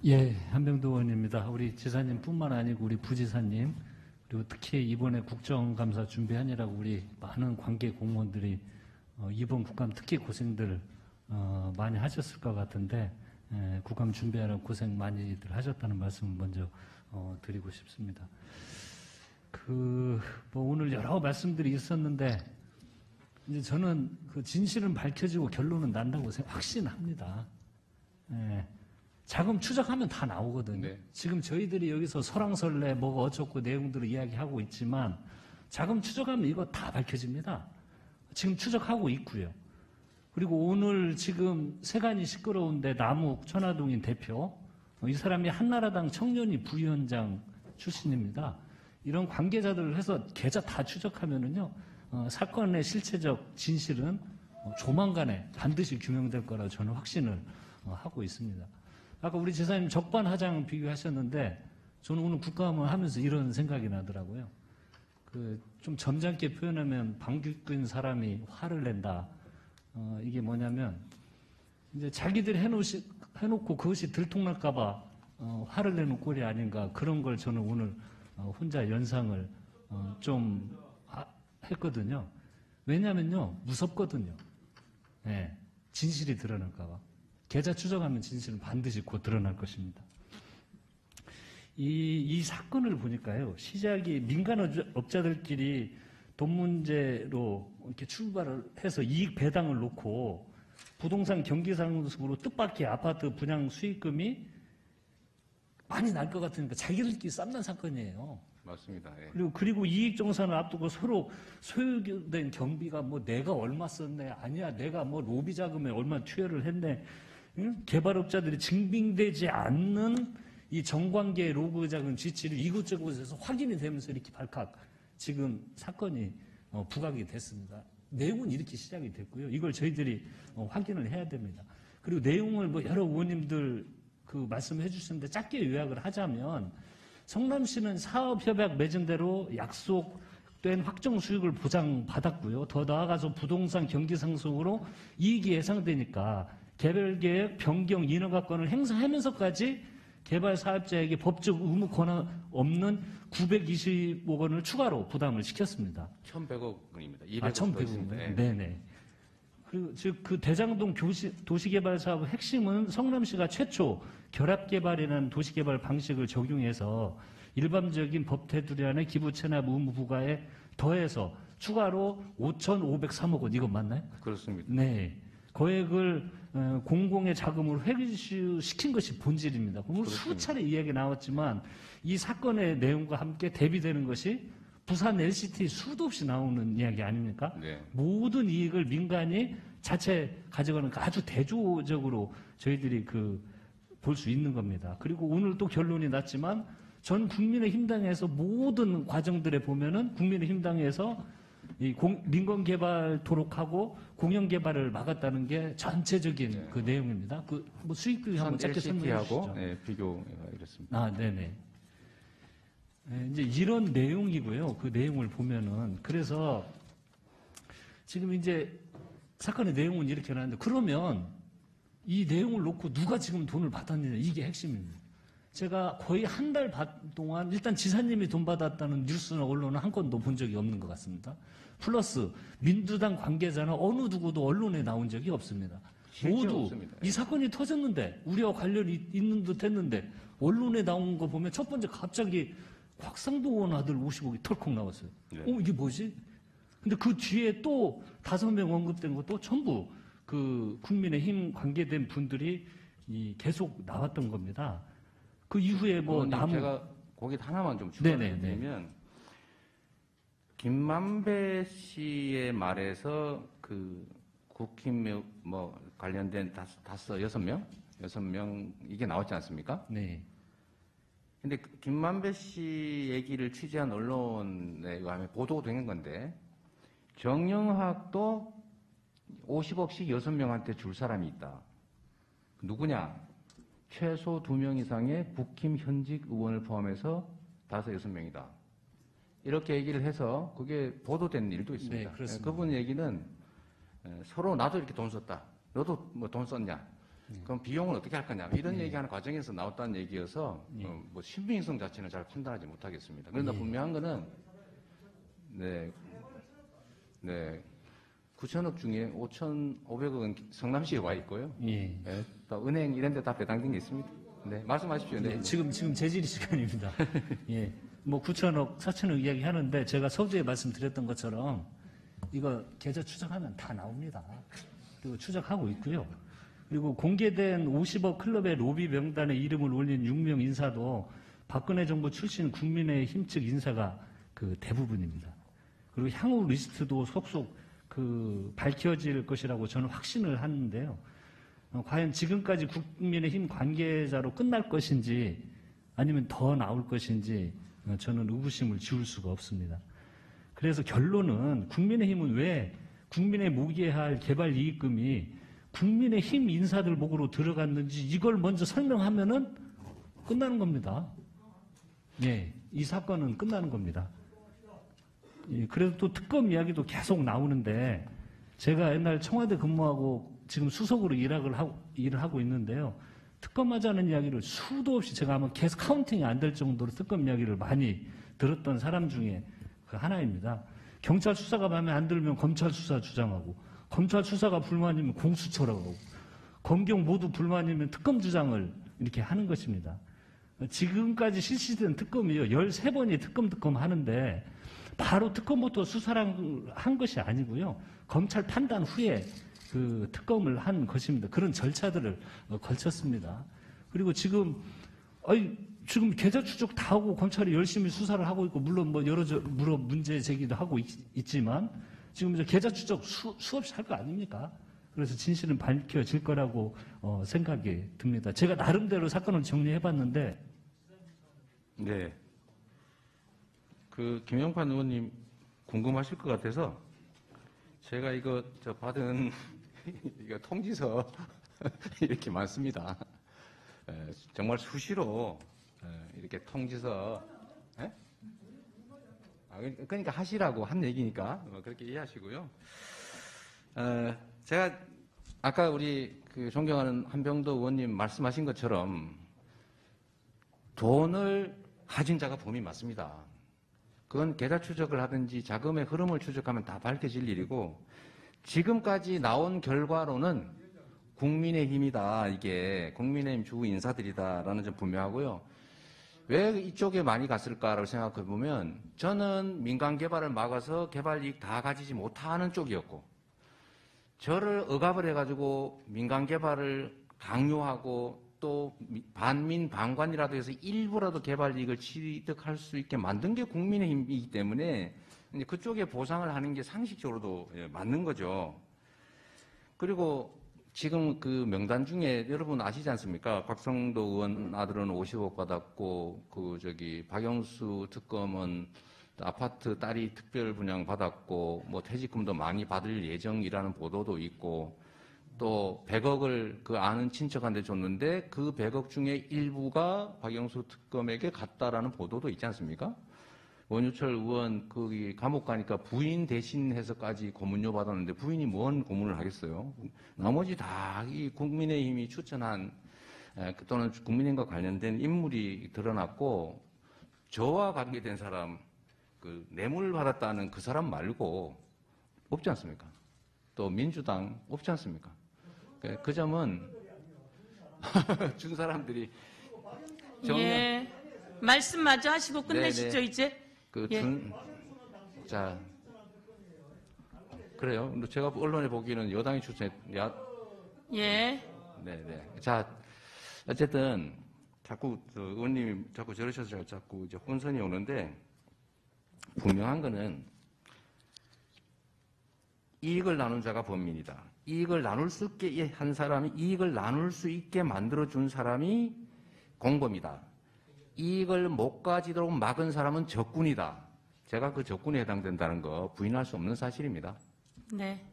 예, 한병도 의원입니다. 우리 지사님뿐만 아니고 우리 부지사님, 그리고 특히 이번에 국정감사 준비하느라고 우리 많은 관계 공무원들이 이번 국감 특히 고생들 많이 하셨을 것 같은데, 국감 준비하느라 고생 많이들 하셨다는 말씀을 먼저 드리고 싶습니다. 오늘 여러 말씀들이 있었는데, 이제 저는 그 진실은 밝혀지고 결론은 난다고 확신합니다. 자금 추적하면 다 나오거든요. 네. 지금 저희들이 여기서 설왕설래 뭐가 어쩌고 내용들을 이야기하고 있지만 자금 추적하면 이거 다 밝혀집니다. 지금 추적하고 있고요. 그리고 오늘 지금 세간이 시끄러운데 남욱 천화동인 대표, 이 사람이 한나라당 청년위 부위원장 출신입니다. 이런 관계자들을 해서 계좌 다 추적하면은요, 사건의 실체적 진실은 조만간에 반드시 규명될 거라고 저는 확신을 하고 있습니다. 아까 우리 지사님 적반하장 비교하셨는데 저는 오늘 국감을 하면서 이런 생각이 나더라고요. 좀 점잖게 표현하면 방귀 낀 사람이 화를 낸다. 이게 뭐냐면 이제 자기들이 해놓고 그것이 들통날까봐 화를 내는 꼴이 아닌가, 그런 걸 저는 오늘 혼자 연상을 좀 했거든요. 왜냐면요, 무섭거든요. 네, 진실이 드러날까봐. 계좌 추적하면 진실은 반드시 곧 드러날 것입니다. 이 사건을 보니까요, 시작이 민간업자들끼리 돈 문제로 이렇게 출발을 해서 이익 배당을 놓고 부동산 경기상승으로 뜻밖의 아파트 분양 수익금이 많이 날 것 같으니까 자기들끼리 쌈난 사건이에요. 맞습니다. 예. 그리고 이익 정산을 앞두고 서로 소유된 경비가 뭐 내가 얼마 썼네, 아니야 내가 뭐 로비 자금에 얼마 투여를 했네, 응? 개발업자들이 증빙되지 않는 이 정관계 로그 자금 지치를 이곳저곳에서 확인이 되면서 이렇게 발칵 지금 사건이 부각이 됐습니다. 내용은 이렇게 시작이 됐고요. 이걸 저희들이 확인을 해야 됩니다. 그리고 내용을 뭐 여러 의원님들 말씀해 주셨는데 짧게 요약을 하자면, 성남시는 사업협약 맺은 대로 약속된 확정 수익을 보장받았고요. 더 나아가서 부동산 경기 상승으로 이익이 예상되니까 개별계획 변경 인허가권을 행사하면서까지 개발 사업자에게 법적 의무 권한 없는 920억 원을 추가로 부담을 시켰습니다. 1,100억 원입니다. 1,100억 원. 네네. 그리고 즉 대장동 도시개발 사업 핵심은 성남시가 최초 결합개발이라는 도시개발 방식을 적용해서 일반적인 법 테두리 기부 체납 의무 부과에 더해서 추가로 5,503억 원, 이거 맞나요? 그렇습니다. 네. 거액을 공공의 자금으로 회수시킨 것이 본질입니다. 오늘 수차례 이야기 나왔지만 이 사건의 내용과 함께 대비되는 것이 부산 LCT 수도 없이 나오는 이야기 아닙니까? 네. 모든 이익을 민간이 자체 가져가는 아주 대조적으로 저희들이 볼 수 있는 겁니다. 그리고 오늘 또 결론이 났지만 전 국민의힘당에서 모든 과정들에 보면은 국민의힘당에서 이 민간 개발 도록하고 공영 개발을 막았다는 게 전체적인 네. 그 내용입니다. 뭐 수익비 한번 짧게 설명해 주시죠. 네, 비교가 이렇습니다. 네네. 이제 이런 내용이고요. 그 내용을 보면은, 그래서 지금 이제 사건의 내용은 이렇게 나왔는데, 그러면 이 내용을 놓고 누가 지금 돈을 받았느냐, 이게 핵심입니다. 제가 거의 한 달 반 동안 일단 지사님이 돈 받았다는 뉴스나 언론은 한 건도 본 적이 없는 것 같습니다. 플러스 민주당 관계자나 어느 누구도 언론에 나온 적이 없습니다. 모두 없습니다. 이 사건이 터졌는데 우리와 관련이 있는 듯 했는데 언론에 나온 거 보면 첫 번째 갑자기 곽상도 의원 아들 50억이 털컥 나왔어요. 네. 이게 뭐지? 근데 그 뒤에 또 5명 언급된 것도 전부 국민의힘 관계된 분들이 계속 나왔던 겁니다. 그 이후에 제가 거기 하나만 좀 추가드리면, 김만배 씨의 말에서 국힘 관련된 여섯 명 이게 나왔지 않습니까? 네. 근데 김만배 씨 얘기를 취재한 언론에 의하면 보도가 된 건데, 정영학도 50억씩 6명한테 줄 사람이 있다. 누구냐? 최소 2명 이상의 국힘 현직 의원을 포함해서 5, 6명이다. 이렇게 얘기를 해서 그게 보도된 일도 있습니다. 네, 그렇습니다. 그분 얘기는 서로 나도 이렇게 돈 썼다. 너도 뭐 돈 썼냐. 그럼 비용은 어떻게 할 거냐. 이런 얘기하는 과정에서 나왔다는 얘기여서 뭐 신빙성 자체는 잘 판단하지 못하겠습니다. 그러나 분명한 거는 네, 9천억 중에 5,500억은 성남시에 와 있고요. 예. 네, 또 은행 이런 데 다 배당된 게 있습니다. 네, 말씀하십시오. 네. 지금 재질의 시간입니다. 예. 뭐 9천억, 4천억 이야기 하는데 제가 서두에 말씀드렸던 것처럼 이거 계좌 추적하면 다 나옵니다. 그리고 추적하고 있고요. 그리고 공개된 50억 클럽의 로비 명단에 이름을 올린 6명 인사도 박근혜 정부 출신 국민의힘 측 인사가 그 대부분입니다. 그리고 향후 리스트도 속속 밝혀질 것이라고 저는 확신을 하는데요. 과연 지금까지 국민의힘 관계자로 끝날 것인지 아니면 더 나올 것인지 저는 의구심을 지울 수가 없습니다. 그래서 결론은 국민의힘은 왜 국민의 모기할 개발 이익금이 국민의힘 인사들 목으로 들어갔는지 이걸 먼저 설명하면은 끝나는 겁니다. 예, 이 사건은 끝나는 겁니다. 예, 그래도 또 특검 이야기도 계속 나오는데 제가 옛날 청와대 근무하고 지금 수석으로 일을 하고 있는데요. 특검하자는 이야기를 수도 없이 제가 아마 계속 카운팅이 안 될 정도로 특검 이야기를 많이 들었던 사람 중에 그 하나입니다. 경찰 수사가 마음에 안 들면 검찰 수사 주장하고 검찰 수사가 불만이면 공수처라고 하고 검경 모두 불만이면 특검 주장을 이렇게 하는 것입니다. 지금까지 실시된 특검이요. 13번이 특검 하는데 바로 특검부터 수사를 한 것이 아니고요. 검찰 판단 후에 그 특검을 한 것입니다. 그런 절차들을 걸쳤습니다. 그리고 지금 계좌 추적 다 하고 검찰이 열심히 수사를 하고 있고 물론 뭐 여러 문제 제기도 하고 있지만 지금 이제 계좌 추적 수없이 할 거 아닙니까? 그래서 진실은 밝혀질 거라고 생각이 듭니다. 제가 나름대로 사건을 정리해봤는데 네. 그 김영판 의원님 궁금하실 것 같아서 제가 이거 받은 이거 통지서 이렇게 많습니다. 정말 수시로 이렇게 통지서 그러니까 하시라고 한 얘기니까 그렇게 이해하시고요. 제가 아까 우리 그 존경하는 한병도 의원님 말씀하신 것처럼 돈을 가진 자가 범인 맞습니다. 그건 계좌 추적을 하든지 자금의 흐름을 추적하면 다 밝혀질 일이고 지금까지 나온 결과로는 국민의힘이다. 이게 국민의힘 주우 인사들이다라는 점 분명하고요. 왜 이쪽에 많이 갔을까라고 생각해 보면 저는 민간 개발을 막아서 개발 이익 다 가지지 못하는 쪽이었고 저를 억압을 해가지고 민간 개발을 강요하고 또 반민 반관이라도 해서 일부라도 개발 이익을 취득할 수 있게 만든 게 국민의힘이기 때문에 이제 그쪽에 보상을 하는 게 상식적으로도 맞는 거죠. 그리고 지금 그 명단 중에 여러분 아시지 않습니까? 곽성도 의원 아들은 50억 받았고 박영수 특검은 아파트 딸이 특별 분양 받았고 뭐 퇴직금도 많이 받을 예정이라는 보도도 있고 또 100억을 그 아는 친척한테 줬는데 그 100억 중에 일부가 박영수 특검에게 갔다라는 보도도 있지 않습니까? 원유철 의원 거기 감옥 가니까 부인 대신해서까지 고문료 받았는데 부인이 뭔 고문을 하겠어요? 나머지 다 이 국민의힘이 추천한 또는 국민의힘과 관련된 인물이 드러났고 저와 관계된 사람 그 뇌물 받았다는 그 사람 말고 없지 않습니까? 또 민주당 없지 않습니까? 그 점은 준 사람들이 예, 말씀 마저 하시고 끝내시죠. 네네. 이제. 자, 그래요. 제가 언론에 보기에는 여당이 예. 네네. 자, 어쨌든 자꾸 의원님이 자꾸 저러셔서 자꾸 이제 혼선이 오는데 분명한 거는 이익을 나눈 자가 범인이다. 이익을 나눌 수 있게 한 사람이 이익을 나눌 수 있게 만들어준 사람이 공범이다. 이익을 못 가지도록 막은 사람은 적군이다. 제가 그 적군에 해당된다는 거 부인할 수 없는 사실입니다. 네.